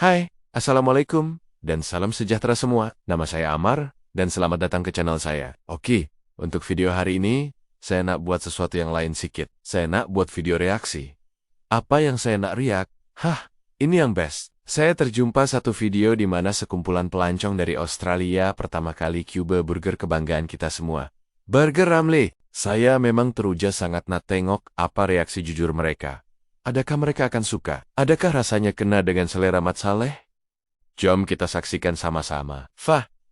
Hai, Assalamualaikum, dan salam sejahtera semua. Nama saya Amar, dan selamat datang ke channel saya. Oke, untuk video hari ini, saya nak buat sesuatu yang lain sedikit. Saya nak buat video reaksi. Apa yang saya nak react? Ini yang best. Saya terjumpa satu video di mana sekumpulan pelancong dari Australia pertama kali coba burger kebanggaan kita semua. Burger Ramli. Saya memang teruja sangat nak tengok apa reaksi jujur mereka. Adakah mereka akan suka? Adakah rasanya kena dengan selera Mat Saleh? Jom kita saksikan sama-sama.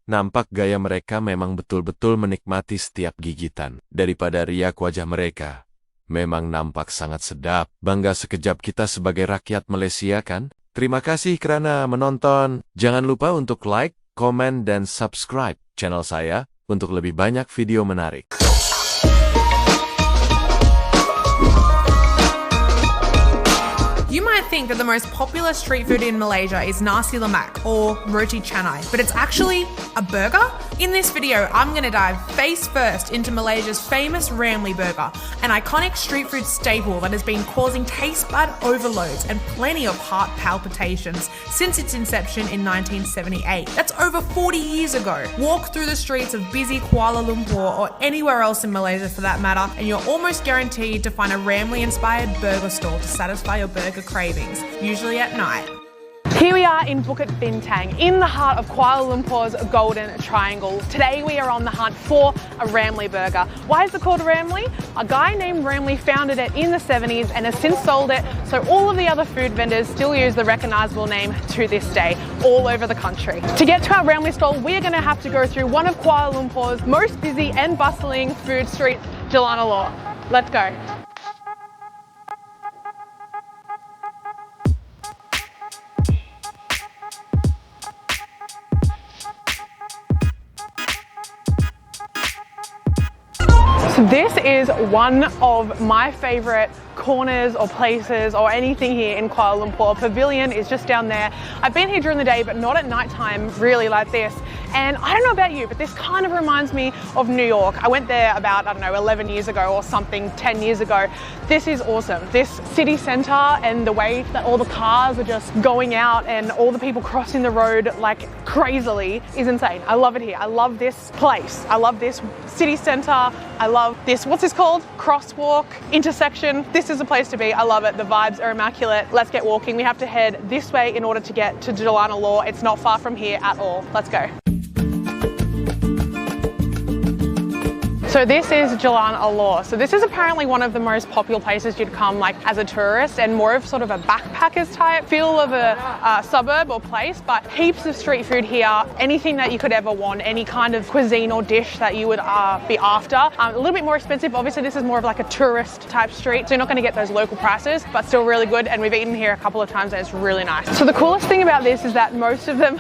Nampak gaya mereka memang betul-betul menikmati setiap gigitan. Daripada riak wajah mereka, memang nampak sangat sedap. Bangga sekejap kita sebagai rakyat Malaysia kan? Terima kasih kerana menonton. Jangan lupa untuk like, komen, dan subscribe channel saya untuk lebih banyak video menarik. You might think that the most popular street food in Malaysia is nasi lemak or roti canai, but it's actually a burger. In this video, I'm going to dive face first into Malaysia's famous Ramli Burger, an iconic street food staple that has been causing taste bud overloads and plenty of heart palpitations since its inception in 1978. That's over 40 years ago. Walk through the streets of busy Kuala Lumpur or anywhere else in Malaysia for that matter, and you're almost guaranteed to find a Ramli-inspired burger stall to satisfy your burger cravings, usually at night. Here we are in Bukit Bintang, in the heart of Kuala Lumpur's Golden Triangle. Today we are on the hunt for a Ramli burger. Why is it called a Ramli? A guy named Ramli founded it in the 70s and has since sold it, so all of the other food vendors still use the recognisable name to this day, all over the country. To get to our Ramli stall, we are going to have to go through one of Kuala Lumpur's most busy and bustling food street, Jalan Alor. Let's go. So this is one of my favourite corners or places or anything here in Kuala Lumpur. Pavilion is just down there. I've been here during the day but not at night time really like this, and I don't know about you but this kind of reminds me of New York. I went there about 11 years ago or something, 10 years ago. This is awesome. This city centre and the way that all the cars are just going out and all the people crossing the road like crazily is insane. I love it here. I love this place. I love this city centre. I love this, what's this called? Crosswalk intersection. This is a place to be. I love it. The vibes are immaculate. Let's get walking. We have to head this way in order to get to Jalan Alor. It's not far from here at all. Let's go. So this is Jalan Alor. So this is apparently one of the most popular places you'd come like as a tourist and more of sort of a backpackers type feel of a suburb or place, but heaps of street food here, anything that you could ever want, any kind of cuisine or dish that you would be after. A little bit more expensive. Obviously this is more of like a tourist type street, so you're not going to get those local prices, but still really good, and we've eaten here a couple of times and it's really nice. So the coolest thing about this is that most of them,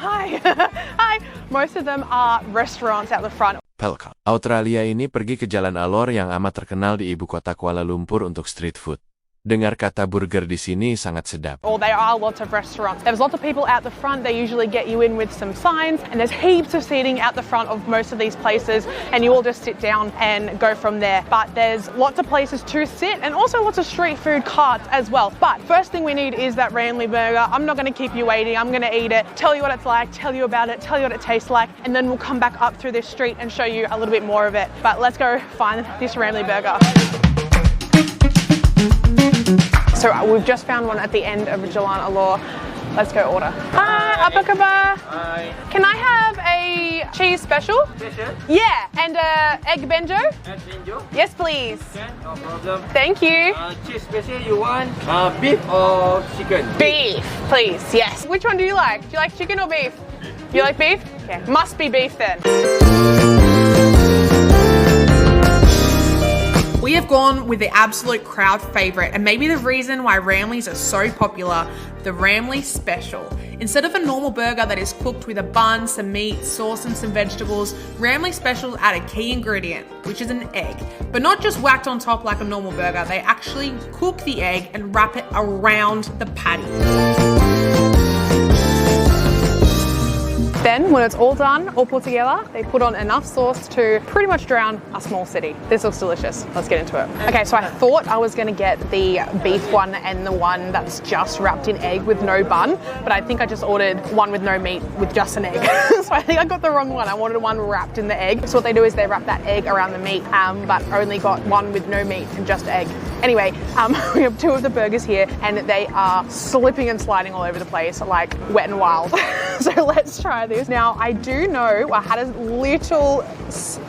most of them are restaurants at the front. Perlacong Australia ini pergi ke Jalan Alor yang amat terkenal di ibu kota Kuala Lumpur untuk street food. Dengar kata burger di sini sangat sedap. Or there are lots of restaurants. There's lots of people out the front. They usually get you in with some signs, and there's heaps of seating out the front of most of these places, and you all just sit down and go from there. But there's lots of places to sit and also lots of street food carts as well. But first thing we need is that Ramli burger. I'm not going to keep you waiting. I'm going to eat it, tell you what it's like, tell you about it, tell you what it tastes like, and then we'll come back up through this street and show you a little bit more of it. But let's go find this Ramli burger. So we've just found one at the end of Jalan Alor. Let's go order. Hi, apa khabar? Hi. Can I have a cheese special? Special? Yeah, and egg benjo? Egg benjo? Yes, please. Okay, no problem. Thank you. Cheese special you want? Beef or chicken? Beef, please. Yes. Which one do you like? Do you like chicken or beef? You like beef? Okay. Must be beef then. We have gone with the absolute crowd favourite, and maybe the reason why Ramlis are so popular, the Ramli Special. Instead of a normal burger that is cooked with a bun, some meat, sauce and some vegetables, Ramli Specials add a key ingredient, which is an egg. But not just whacked on top like a normal burger, they actually cook the egg and wrap it around the patty. Then When it's all done, all put together, they put on enough sauce to pretty much drown a small city. This looks delicious. Let's get into it. Okay, so I thought I was gonna get the beef one and the one that's just wrapped in egg with no bun, but I think I just ordered one with no meat with just an egg. So I think I got the wrong one. I wanted one wrapped in the egg. So what they do is they wrap that egg around the meat, but only got one with no meat and just egg. Anyway, we have 2 of the burgers here and they are slipping and sliding all over the place like Wet and Wild. So let's try this. Now I do know I had a little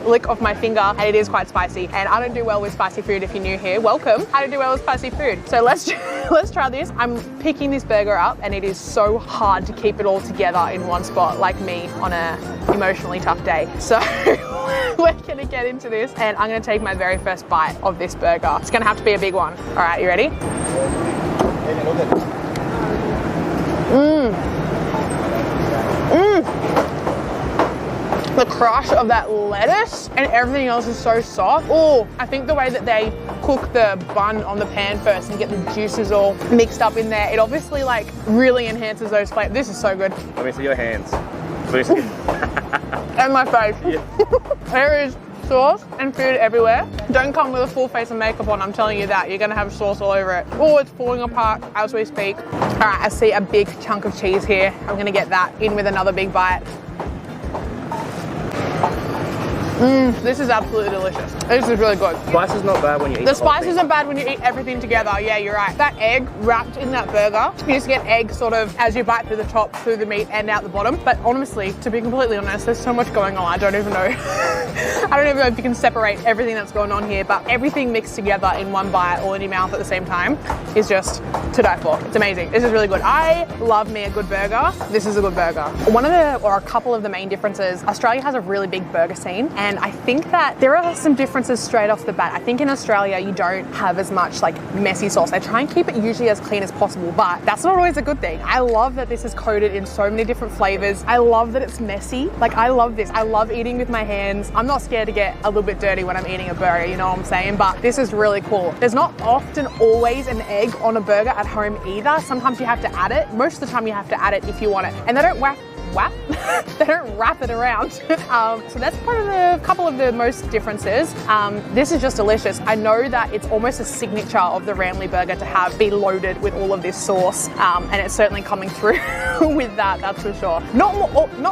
lick of my finger and it is quite spicy, and I don't do well with spicy food. If you're new here, welcome. I don't do well with spicy food. So let's try this. I'm picking this burger up and it is so hard to keep it all together in one spot, like me on a emotionally tough day. So we're gonna get into this and I'm gonna take my very first bite of this burger. It's gonna have to be a big one. All right, you ready? The crush of that lettuce and everything else is so soft. Oh, I think the way that they cook the bun on the pan first and get the juices all mixed up in there, it obviously like really enhances those flavors. This is so good. Let me see your hands. And my face. Yeah. There is sauce and food everywhere. Don't come with a full face of makeup on, I'm telling you that. You're gonna have sauce all over it. Oh, it's falling apart as we speak. All right, I see a big chunk of cheese here. I'm gonna get that in with another big bite. This is absolutely delicious. This is really good. Spice is not bad when you eat the spice isn't bad when you eat everything together. Yeah, you're right. That egg wrapped in that burger, you just get egg sort of as you bite through the top, through the meat and out the bottom. But honestly, to be completely honest, there's so much going on. I don't even know. I don't even know if you can separate everything that's going on here, but everything mixed together in one bite all in your mouth at the same time is just to die for. It's amazing. This is really good. I love me a good burger. This is a good burger. One of the, or a couple of the main differences, Australia has a really big burger scene, and I think that there are some differences straight off the bat. I think in Australia you don't have as much like messy sauce. They try and keep it usually as clean as possible, but that's not always a good thing. I love that this is coated in so many different flavors. I love that it's messy. Like I love this. I love eating with my hands. I'm not scared to get a little bit dirty when I'm eating a burger, you know what I'm saying? But this is really cool. There's not often always an egg on a burger at home either. Sometimes you have to add it. Most of the time you have to add it if you want it. And they don't they don't wrap it around. So that's part of a couple of the most differences. This is just delicious. I know that it's almost a signature of the Ramli Burger to be loaded with all of this sauce, and it's certainly coming through with that, that's for sure. Not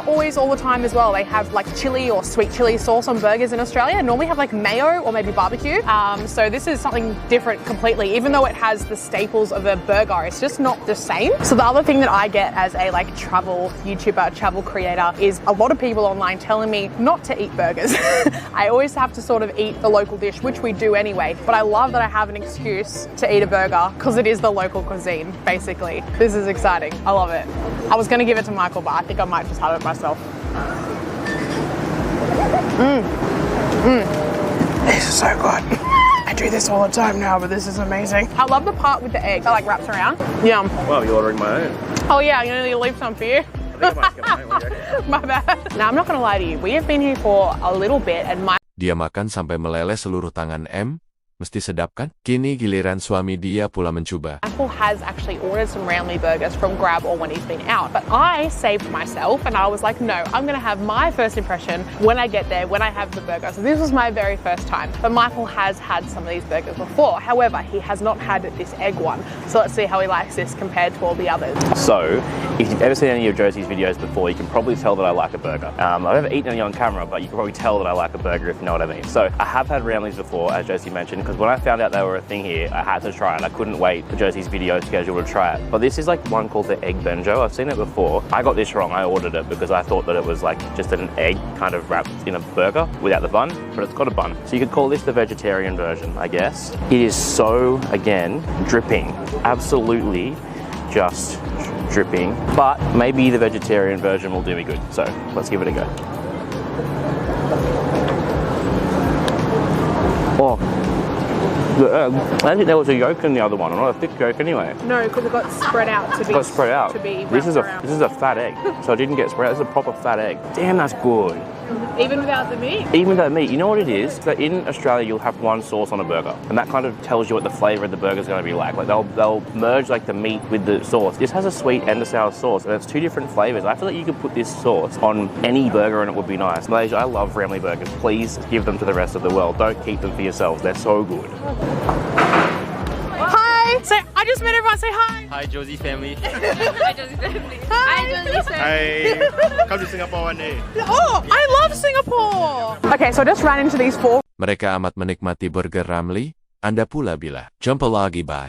always all the time as well. They have like chili or sweet chili sauce on burgers in Australia. Normally have like mayo or maybe barbecue. So this is something different completely. Even though it has the staples of a burger, it's just not the same. So the other thing that I get as a like travel YouTuber, travel creator, is a lot of people online telling me not to eat burgers. I always have to sort of eat the local dish, which we do anyway, but I love that I have an excuse to eat a burger because it is the local cuisine, basically. This is exciting. I love it. I was gonna give it to Michael, but I think I might just have it myself. This is so good. I do this all the time now, but this is amazing. I love the part with the egg that like wraps around. Yum. Well, you're ordering my own. Oh yeah, I'm gonna leave some for you. My bad. Now I'm not gonna lie to you. We have been here for a little bit and Dia makan sampai meleleh seluruh tangan Mesti sedap kan? Kini giliran suami dia pula mencoba. Michael has actually ordered some Ramli burgers from Grab or when he's been out, but I saved myself and I was like, no, I'm gonna have my first impression when I get there, when I have the burger. So this was my very first time, but Michael has had some of these burgers before. However, he has not had this egg one. So let's see how he likes this compared to all the others. So, if you've ever seen any of Josie's videos before, you can probably tell that I like a burger. I've never eaten any on camera, but you can probably tell that I like a burger if you know what I mean. So, I have had Ramli's before, as Josie mentioned, because when I found out they were a thing here, I had to try it. I couldn't wait for Josie's video schedule to try it. But this is like one called the egg benjo. I've seen it before. I got this wrong. I ordered it because I thought that it was like just an egg kind of wrapped in a burger without the bun, but it's got a bun. So you could call this the vegetarian version, I guess. It is so, again, dripping. Absolutely just dripping. But maybe the vegetarian version will do me good. So let's give it a go. Oh. The egg, I think there was a yolk in the other one, not a thick yolk anyway. No, because it got spread out to be. Got spread out. To be This is wrapped around. a fat egg, so it didn't get spread out. This is a proper fat egg. Damn, that's good. Even without the meat. Even without meat, you know what it is? So in Australia, you'll have one sauce on a burger, and that kind of tells you what the flavour of the burger is going to be like. Like they'll merge like the meat with the sauce. This has a sweet and a sour sauce, and it's two different flavours. I feel like you could put this sauce on any burger, and it would be nice. Malaysia, I love Ramli burgers. Please give them to the rest of the world. Don't keep them for yourselves. They're so good. Hi. So I just met everyone. Say hi. Hi, Josie family. Hi, Josie family. Hi. Hi, come to Singapore one day. Oh, I love Singapore. Okay, so I just ran into these four. Mereka amat menikmati burger Ramli. Anda pula bila. Jumpa lagi, bye.